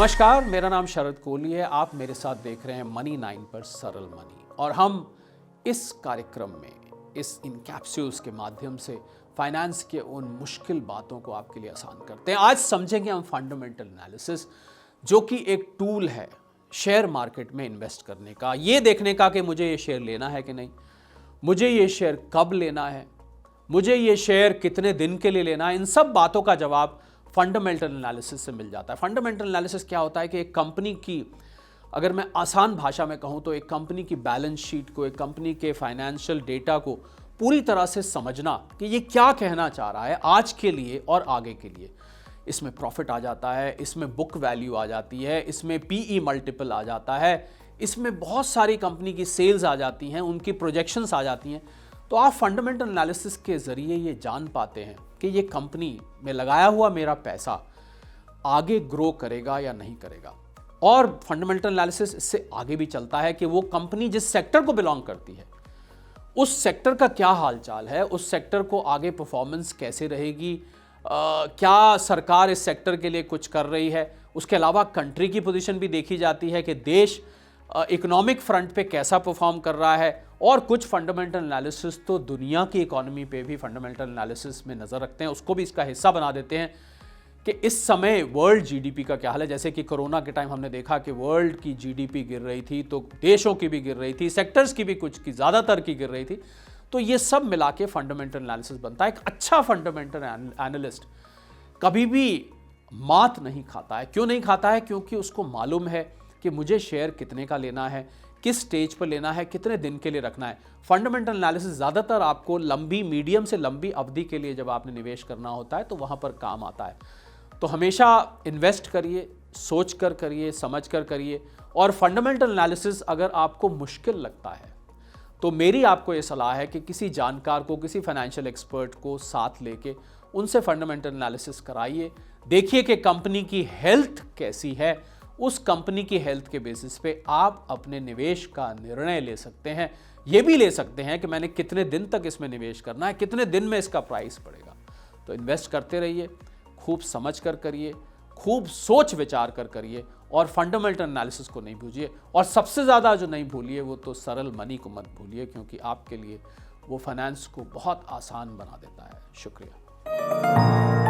नमस्कार, मेरा नाम शरद कोहली है। आप मेरे साथ देख रहे हैं मनी 9 पर सरल मनी और हम इस कार्यक्रम में इस इन कैप्सूल्स के माध्यम से फाइनेंस के उन मुश्किल बातों को आपके लिए आसान करते हैं। आज समझेंगे हम फंडामेंटल एनालिसिस, जो कि एक टूल है शेयर मार्केट में इन्वेस्ट करने का, ये देखने का कि मुझे ये शेयर लेना है कि नहीं, मुझे ये शेयर कब लेना है, मुझे ये शेयर कितने दिन के लिए लेना है। इन सब बातों का जवाब फंडामेंटल एनालिसिस से मिल जाता है। फंडामेंटल एनालिसिस क्या होता है कि एक कंपनी की, अगर मैं आसान भाषा में कहूं तो एक कंपनी की बैलेंस शीट को, एक कंपनी के फाइनेंशियल डेटा को पूरी तरह से समझना कि ये क्या कहना चाह रहा है आज के लिए और आगे के लिए। इसमें प्रॉफिट आ जाता है, इसमें बुक वैल्यू आ जाती है, इसमें पीई मल्टीपल आ जाता है, इसमें बहुत सारी कंपनी की सेल्स आ जाती हैं, उनकी प्रोजेक्शंस आ जाती हैं। तो आप फंडामेंटल एनालिसिस के ज़रिए ये जान पाते हैं कि ये कंपनी में लगाया हुआ मेरा पैसा आगे ग्रो करेगा या नहीं करेगा। और फंडामेंटल एनालिसिस इससे आगे भी चलता है कि वो कंपनी जिस सेक्टर को बिलोंग करती है, उस सेक्टर का क्या हालचाल है, उस सेक्टर को आगे परफॉर्मेंस कैसे रहेगी, क्या सरकार इस सेक्टर के लिए कुछ कर रही है। उसके अलावा कंट्री की पोजीशन भी देखी जाती है कि देश इकोनॉमिक फ्रंट पे कैसा परफॉर्म कर रहा है। और कुछ फंडामेंटल एनालिसिस तो दुनिया की इकोनॉमी पे भी फंडामेंटल एनालिसिस में नज़र रखते हैं, उसको भी इसका हिस्सा बना देते हैं कि इस समय वर्ल्ड जीडीपी का क्या हाल है। जैसे कि कोरोना के टाइम हमने देखा कि वर्ल्ड की जीडीपी गिर रही थी, तो देशों की भी गिर रही थी, सेक्टर्स की भी कुछ की, ज़्यादातर की गिर रही थी। तो ये सब मिला के फंडामेंटल एनालिसिस बनता है। एक अच्छा फंडामेंटल एनालिस्ट कभी भी मात नहीं खाता है। क्यों नहीं खाता है? क्योंकि उसको मालूम है कि मुझे शेयर कितने का लेना है, किस स्टेज पर लेना है, कितने दिन के लिए रखना है। फंडामेंटल एनालिसिस ज़्यादातर आपको लंबी, मीडियम से लंबी अवधि के लिए जब आपने निवेश करना होता है तो वहाँ पर काम आता है। तो हमेशा इन्वेस्ट करिए, सोच कर करिए, समझ कर करिए। और फंडामेंटल एनालिसिस अगर आपको मुश्किल लगता है तो मेरी आपको ये सलाह है कि किसी जानकार को, किसी फाइनेंशियल एक्सपर्ट को साथ लेके उनसे फंडामेंटल एनालिसिस कराइए। देखिए कि कंपनी की हेल्थ कैसी है। उस कंपनी की हेल्थ के बेसिस पे आप अपने निवेश का निर्णय ले सकते हैं। ये भी ले सकते हैं कि मैंने कितने दिन तक इसमें निवेश करना है, कितने दिन में इसका प्राइस बढ़ेगा। तो इन्वेस्ट करते रहिए, खूब समझ कर करिए, खूब सोच विचार कर करिए और फंडामेंटल एनालिसिस को नहीं भूलिए। और सबसे ज़्यादा जो नहीं भूलिए वो तो सरल मनी को मत भूलिए, क्योंकि आपके लिए वो फाइनेंस को बहुत आसान बना देता है। शुक्रिया।